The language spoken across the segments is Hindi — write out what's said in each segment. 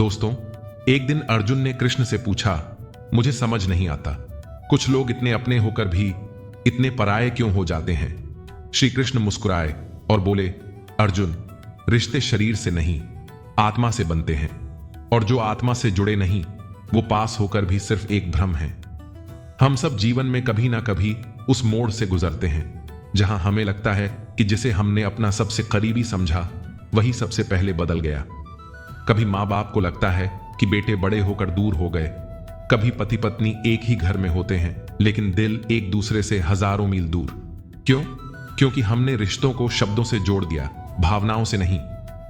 दोस्तों, एक दिन अर्जुन ने कृष्ण से पूछा, मुझे समझ नहीं आता, कुछ लोग इतने अपने होकर भी इतने पराये क्यों हो जाते हैं। श्री कृष्ण मुस्कुराए और बोले, अर्जुन, रिश्ते शरीर से नहीं आत्मा से बनते हैं, और जो आत्मा से जुड़े नहीं वो पास होकर भी सिर्फ एक भ्रम है। हम सब जीवन में कभी ना कभी उस मोड़ से गुजरते हैं जहां हमें लगता है कि जिसे हमने अपना सबसे करीबी समझा वही सबसे पहले बदल गया। कभी माँ बाप को लगता है कि बेटे बड़े होकर दूर हो गए, कभी पति पत्नी एक ही घर में होते हैं लेकिन दिल एक दूसरे से हजारों मील दूर। क्यों? क्योंकि हमने रिश्तों को शब्दों से जोड़ दिया, भावनाओं से नहीं।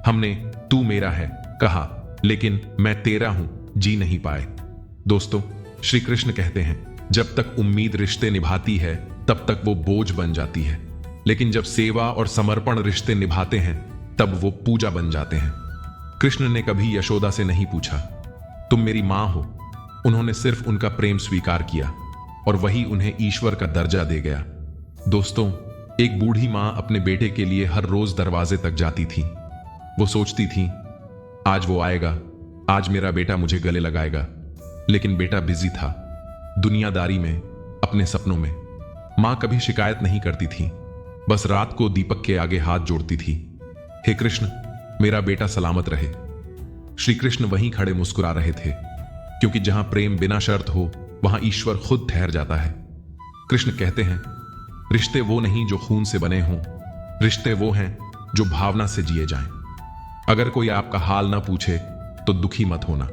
हमने तू मेरा है कहा, लेकिन मैं तेरा हूं जी नहीं पाए। दोस्तों, श्री कृष्ण कहते हैं, जब तक उम्मीद रिश्ते निभाती है तब तक वो बोझ बन जाती है, लेकिन जब सेवा और समर्पण रिश्ते निभाते हैं तब वो पूजा बन जाते हैं। कृष्ण ने कभी यशोदा से नहीं पूछा, तुम मेरी मां हो। उन्होंने सिर्फ उनका प्रेम स्वीकार किया और वही उन्हें ईश्वर का दर्जा दे गया। दोस्तों, एक बूढ़ी मां अपने बेटे के लिए हर रोज दरवाजे तक जाती थी। वो सोचती थी, आज वो आएगा, आज मेरा बेटा मुझे गले लगाएगा। लेकिन बेटा बिजी था, दुनियादारी में, अपने सपनों में। मां कभी शिकायत नहीं करती थी, बस रात को दीपक के आगे हाथ जोड़ती थी, हे कृष्ण, मेरा बेटा सलामत रहे। श्री कृष्ण वहीं खड़े मुस्कुरा रहे थे, क्योंकि जहां प्रेम बिना शर्त हो वहां ईश्वर खुद ठहर जाता है। कृष्ण कहते हैं, रिश्ते वो नहीं जो खून से बने हों, रिश्ते वो हैं जो भावना से जिए जाएं। अगर कोई आपका हाल ना पूछे तो दुखी मत होना,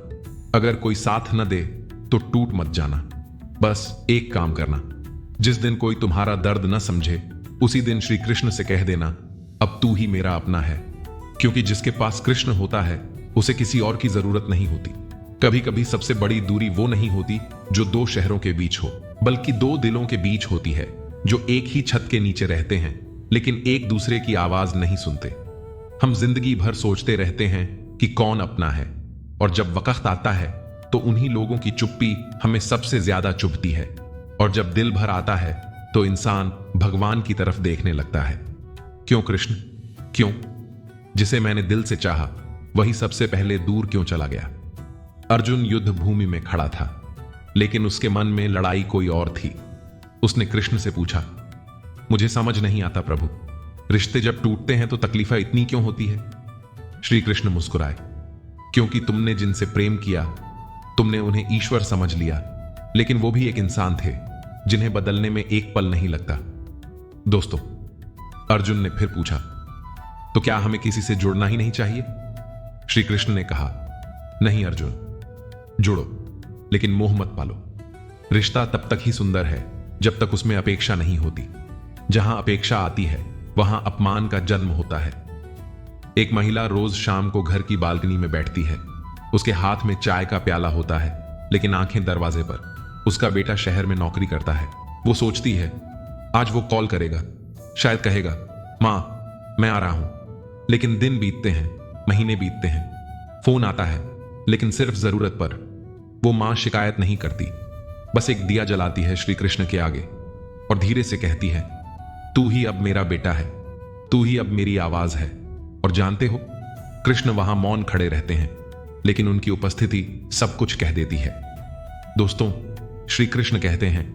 अगर कोई साथ न दे तो टूट मत जाना। बस एक काम करना, जिस दिन कोई तुम्हारा दर्द न समझे उसी दिन श्री कृष्ण से कह देना, अब तू ही मेरा अपना है। क्योंकि जिसके पास कृष्ण होता है उसे किसी और की जरूरत नहीं होती। कभी कभी सबसे बड़ी दूरी वो नहीं होती जो दो शहरों के बीच हो, बल्कि दो दिलों के बीच होती है, जो एक ही छत के नीचे रहते हैं लेकिन एक दूसरे की आवाज नहीं सुनते। हम जिंदगी भर सोचते रहते हैं कि कौन अपना है, और जब वक्त आता है तो उन्हीं लोगों की चुप्पी हमें सबसे ज्यादा चुभती है। और जब दिल भर आता है तो इंसान भगवान की तरफ देखने लगता है। क्यों कृष्ण, क्यों? जिसे मैंने दिल से चाहा वही सबसे पहले दूर क्यों चला गया? अर्जुन युद्ध भूमि में खड़ा था, लेकिन उसके मन में लड़ाई कोई और थी। उसने कृष्ण से पूछा, मुझे समझ नहीं आता प्रभु, रिश्ते जब टूटते हैं तो तकलीफें इतनी क्यों होती है? श्री कृष्ण मुस्कुराए, क्योंकि तुमने जिनसे प्रेम किया तुमने उन्हें ईश्वर समझ लिया, लेकिन वो भी एक इंसान थे जिन्हें बदलने में एक पल नहीं लगता। दोस्तों, अर्जुन ने फिर पूछा, तो क्या हमें किसी से जुड़ना ही नहीं चाहिए? श्री कृष्ण ने कहा, नहीं अर्जुन, जुड़ो, लेकिन मोह मत पालो। रिश्ता तब तक ही सुंदर है जब तक उसमें अपेक्षा नहीं होती। जहां अपेक्षा आती है वहां अपमान का जन्म होता है। एक महिला रोज शाम को घर की बालकनी में बैठती है। उसके हाथ में चाय का प्याला होता है, लेकिन आंखें दरवाजे पर। उसका बेटा शहर में नौकरी करता है। वो सोचती है, आज वो कॉल करेगा, शायद कहेगा, मां मैं आ रहा हूं। लेकिन दिन बीतते हैं, महीने बीतते हैं, फोन आता है, लेकिन सिर्फ जरूरत पर। वो मां शिकायत नहीं करती, बस एक दिया जलाती है श्री कृष्ण के आगे और धीरे से कहती है, तू ही अब मेरा बेटा है, तू ही अब मेरी आवाज है। और जानते हो, कृष्ण वहां मौन खड़े रहते हैं, लेकिन उनकी उपस्थिति सब कुछ कह देती है। दोस्तों, श्री कृष्ण कहते हैं,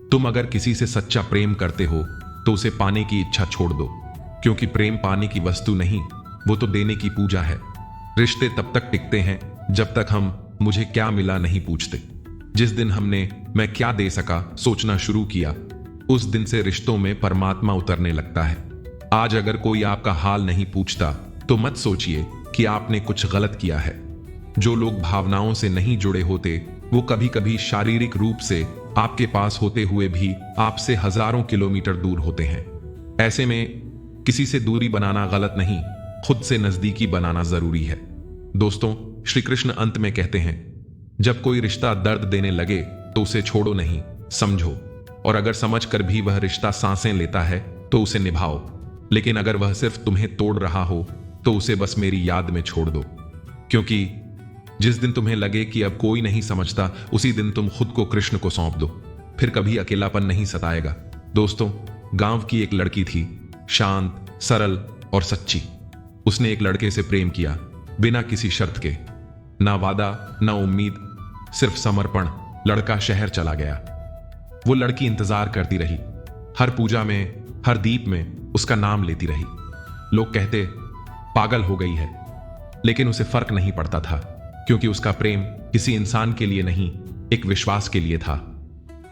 तुम अगर किसी से सच्चा प्रेम करते हो तो उसे पाने की इच्छा छोड़ दो, क्योंकि प्रेम पाने की वस्तु नहीं, वो तो देने की पूजा है। रिश्ते तब तक टिकते हैं जब तक हम मुझे क्या मिला नहीं पूछते। जिस दिन हमने मैं क्या दे सका सोचना शुरू किया, उस दिन से रिश्तों में परमात्मा उतरने लगता है। आज अगर कोई आपका हाल नहीं पूछता तो मत सोचिए कि आपने कुछ गलत किया है। जो लोग भावनाओं से नहीं जुड़े होते वो कभी कभी शारीरिक रूप से आपके पास होते हुए भी आपसे हजारों किलोमीटर दूर होते हैं। ऐसे में किसी से दूरी बनाना गलत नहीं, खुद से नजदीकी बनाना जरूरी है। दोस्तों, श्री कृष्ण अंत में कहते हैं, जब कोई रिश्ता दर्द देने लगे तो उसे छोड़ो नहीं, समझो। और अगर समझकर भी वह रिश्ता सांसें लेता है तो उसे निभाओ। लेकिन अगर वह सिर्फ तुम्हें तोड़ रहा हो तो उसे बस मेरी याद में छोड़ दो। क्योंकि जिस दिन तुम्हें लगे कि अब कोई नहीं समझता, उसी दिन तुम खुद को कृष्ण को सौंप दो, फिर कभी अकेलापन नहीं सताएगा। दोस्तों, गांव की एक लड़की थी, शांत, सरल और सच्ची। उसने एक लड़के से प्रेम किया बिना किसी शर्त के। ना वादा, ना उम्मीद, सिर्फ समर्पण। लड़का शहर चला गया। वो लड़की इंतजार करती रही। हर पूजा में, हर दीप में उसका नाम लेती रही। लोग कहते पागल हो गई है, लेकिन उसे फर्क नहीं पड़ता था, क्योंकि उसका प्रेम किसी इंसान के लिए नहीं, एक विश्वास के लिए था।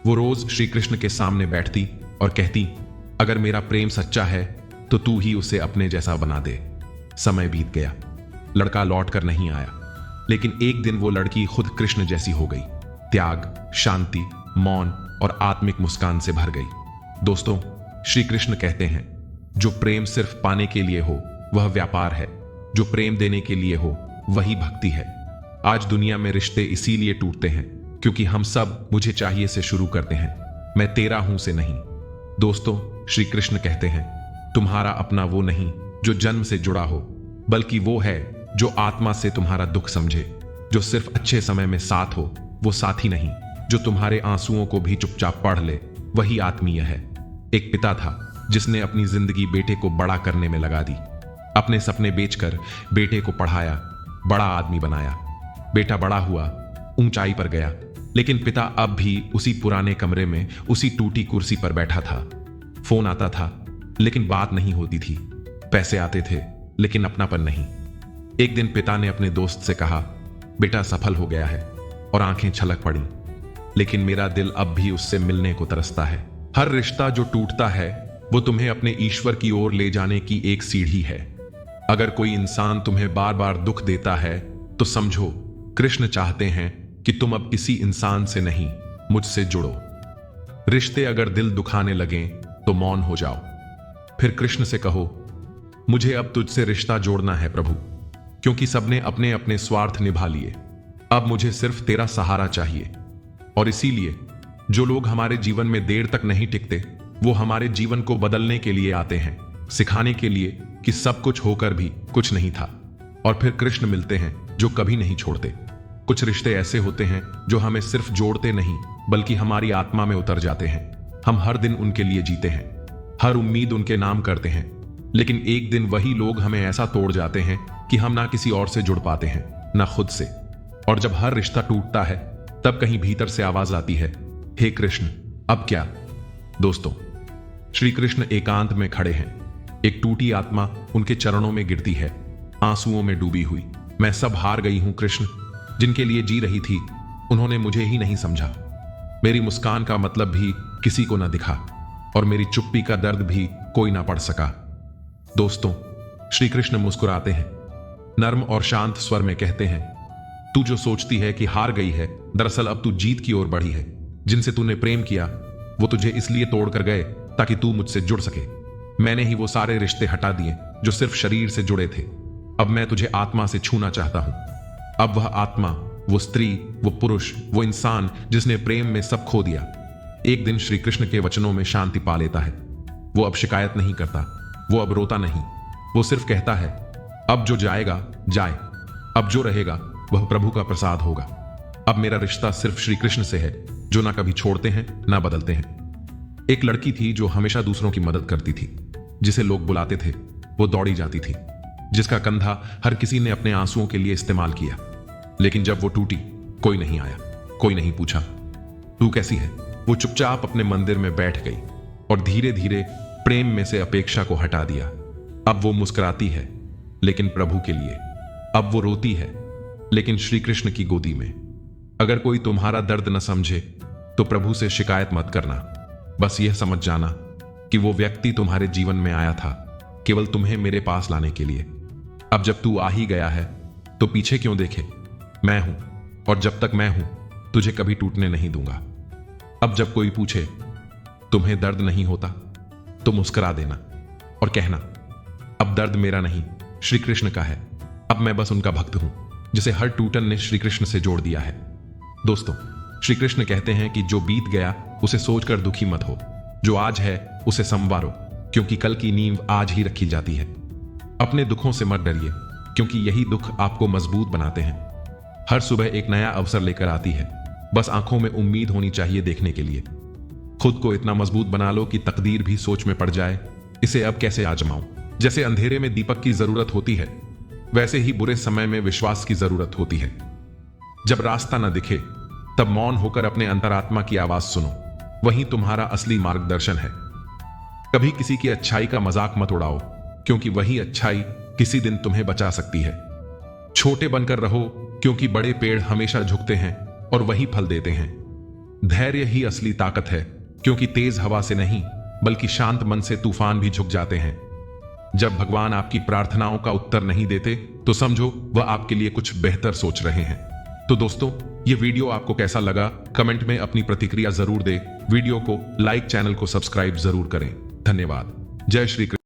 वो रोज श्री कृष्ण के सामने बैठती और कहती, अगर मेरा प्रेम सच्चा है तो तू ही उसे अपने जैसा बना दे। समय बीत गया, लड़का लौट कर नहीं आया, लेकिन एक दिन वो लड़की खुद कृष्ण जैसी हो गई। त्याग, शांति, मौन और आत्मिक मुस्कान से भर गई। दोस्तों, श्री कृष्ण कहते हैं, जो प्रेम सिर्फ पाने के लिए हो वह व्यापार है, जो प्रेम देने के लिए हो वही भक्ति है। आज दुनिया में रिश्ते इसीलिए टूटते हैं क्योंकि हम सब मुझे चाहिए से शुरू करते हैं, मैं तेरा हूं से नहीं। दोस्तों, श्री कृष्ण कहते हैं, तुम्हारा अपना वो नहीं जो जन्म से जुड़ा हो, बल्कि वो है जो आत्मा से तुम्हारा दुख समझे, जो सिर्फ अच्छे समय में साथ हो, वो साथी नहीं, जो तुम्हारे आंसुओं को भी चुपचाप पढ़ ले, वही आत्मीय है। एक पिता था जिसने अपनी जिंदगी बेटे को बड़ा करने में लगा दी। अपने सपने बेचकर बेटे को पढ़ाया, बड़ा आदमी बनाया। बेटा बड़ा हुआ, ऊंचाई पर गया, लेकिन पिता अब भी उसी पुराने कमरे में, उसी टूटी कुर्सी पर बैठा था। फोन आता था, लेकिन बात नहीं होती थी। पैसे आते थे, लेकिन अपनापन नहीं। एक दिन पिता ने अपने दोस्त से कहा, बेटा सफल हो गया है, और आंखें छलक पड़ी, लेकिन मेरा दिल अब भी उससे मिलने को तरसता है। हर रिश्ता जो टूटता है वो तुम्हें अपने ईश्वर की ओर ले जाने की एक सीढ़ी है। अगर कोई इंसान तुम्हें बार बार दुख देता है तो समझो, कृष्ण चाहते हैं कि तुम अब किसी इंसान से नहीं, मुझसे जुड़ो। रिश्ते अगर दिल दुखाने लगें तो मौन हो जाओ, फिर कृष्ण से कहो, मुझे अब तुझसे रिश्ता जोड़ना है प्रभु, क्योंकि सबने अपने अपने स्वार्थ निभा लिए, अब मुझे सिर्फ तेरा सहारा चाहिए। और इसीलिए जो लोग हमारे जीवन में देर तक नहीं टिकते, वो हमारे जीवन को बदलने के लिए आते हैं, सिखाने के लिए कि सब कुछ होकर भी कुछ नहीं था। और फिर कृष्ण मिलते हैं जो कभी नहीं छोड़ते। कुछ रिश्ते ऐसे होते हैं जो हमें सिर्फ जोड़ते नहीं, बल्कि हमारी आत्मा में उतर जाते हैं। हम हर दिन उनके लिए जीते हैं, हर उम्मीद उनके नाम करते हैं, लेकिन एक दिन वही लोग हमें ऐसा तोड़ जाते हैं कि हम ना किसी और से जुड़ पाते हैं, ना खुद से। और जब हर रिश्ता टूटता है, तब कहीं भीतर से आवाज आती है, हे कृष्ण, अब क्या। दोस्तों, श्री कृष्ण एकांत में खड़े हैं। एक टूटी आत्मा उनके चरणों में गिरती है, आंसुओं में डूबी हुई। मैं सब हार गई हूं कृष्ण, जिनके लिए जी रही थी उन्होंने मुझे ही नहीं समझा। मेरी मुस्कान का मतलब भी किसी को ना दिखा, और मेरी चुप्पी का दर्द भी कोई ना पढ़ सका। दोस्तों, श्री कृष्ण मुस्कुराते हैं, नर्म और शांत स्वर में कहते हैं, तू जो सोचती है कि हार गई है, दरअसल अब तू जीत की ओर बढ़ी है। जिनसे तूने प्रेम किया वो तुझे इसलिए तोड़ कर गए ताकि तू मुझसे जुड़ सके। मैंने ही वो सारे रिश्ते हटा दिए जो सिर्फ शरीर से जुड़े थे। अब मैं तुझे आत्मा से छूना चाहता हूं। अब वह आत्मा, वो स्त्री, वो पुरुष, वो इंसान जिसने प्रेम में सब खो दिया, एक दिन श्री कृष्ण के वचनों में शांति पा लेता है। वो अब शिकायत नहीं करता, वो अब रोता नहीं, वो सिर्फ कहता है, अब जो जाएगा जाए, अब जो रहेगा वह प्रभु का प्रसाद होगा। अब मेरा रिश्ता सिर्फ श्री कृष्ण से है, जो ना कभी छोड़ते हैं ना बदलते हैं। एक लड़की थी जो हमेशा दूसरों की मदद करती थी, जिसे लोग बुलाते थे वो दौड़ी जाती थी, जिसका कंधा हर किसी ने अपने आंसुओं के लिए इस्तेमाल किया। लेकिन जब वो टूटी, कोई नहीं आया, कोई नहीं पूछा तू कैसी है। वो चुपचाप अपने मंदिर में बैठ गई और धीरे धीरे प्रेम में से अपेक्षा को हटा दिया। अब वो मुस्कुराती है, लेकिन प्रभु के लिए। अब वो रोती है, लेकिन श्री कृष्ण की गोदी में। अगर कोई तुम्हारा दर्द न समझे तो प्रभु से शिकायत मत करना। बस यह समझ जाना कि वो व्यक्ति तुम्हारे जीवन में आया था केवल तुम्हें मेरे पास लाने के लिए। अब जब तू आ ही गया है तो पीछे क्यों देखे, मैं हूं, और जब तक मैं हूं तुझे कभी टूटने नहीं दूंगा। अब जब कोई पूछे तुम्हें दर्द नहीं होता तो मुस्कुरा देना और कहना, अब दर्द मेरा नहीं श्री कृष्ण का है। अब मैं बस उनका भक्त हूं जिसे हर टूटन ने श्री कृष्ण से जोड़ दिया है। दोस्तों, श्री कृष्ण कहते हैं कि जो बीत गया उसे सोचकर दुखी मत हो, जो आज है उसे संवारो, क्योंकि कल की नींव आज ही रखी जाती है। अपने दुखों से मत डरिए, क्योंकि यही दुख आपको मजबूत बनाते हैं। हर सुबह एक नया अवसर लेकर आती है, बस आंखों में उम्मीद होनी चाहिए देखने के लिए। खुद को इतना मजबूत बना लो कि तकदीर भी सोच में पड़ जाए, इसे अब कैसे आजमाऊं। जैसे अंधेरे में दीपक की जरूरत होती है, वैसे ही बुरे समय में विश्वास की जरूरत होती है। जब रास्ता न दिखे तब मौन होकर अपने अंतरात्मा की आवाज सुनो, वही तुम्हारा असली मार्गदर्शन है। कभी किसी की अच्छाई का मजाक मत उड़ाओ, क्योंकि वही अच्छाई किसी दिन तुम्हें बचा सकती है। छोटे बनकर रहो, क्योंकि बड़े पेड़ हमेशा झुकते हैं और वही फल देते हैं। धैर्य ही असली ताकत है, क्योंकि तेज हवा से नहीं बल्कि शांत मन से तूफान भी झुक जाते हैं। जब भगवान आपकी प्रार्थनाओं का उत्तर नहीं देते तो समझो वह आपके लिए कुछ बेहतर सोच रहे हैं। तो दोस्तों, ये वीडियो आपको कैसा लगा कमेंट में अपनी प्रतिक्रिया जरूर दें। वीडियो को लाइक, चैनल को सब्सक्राइब जरूर करें। धन्यवाद। जय श्री कृष्ण।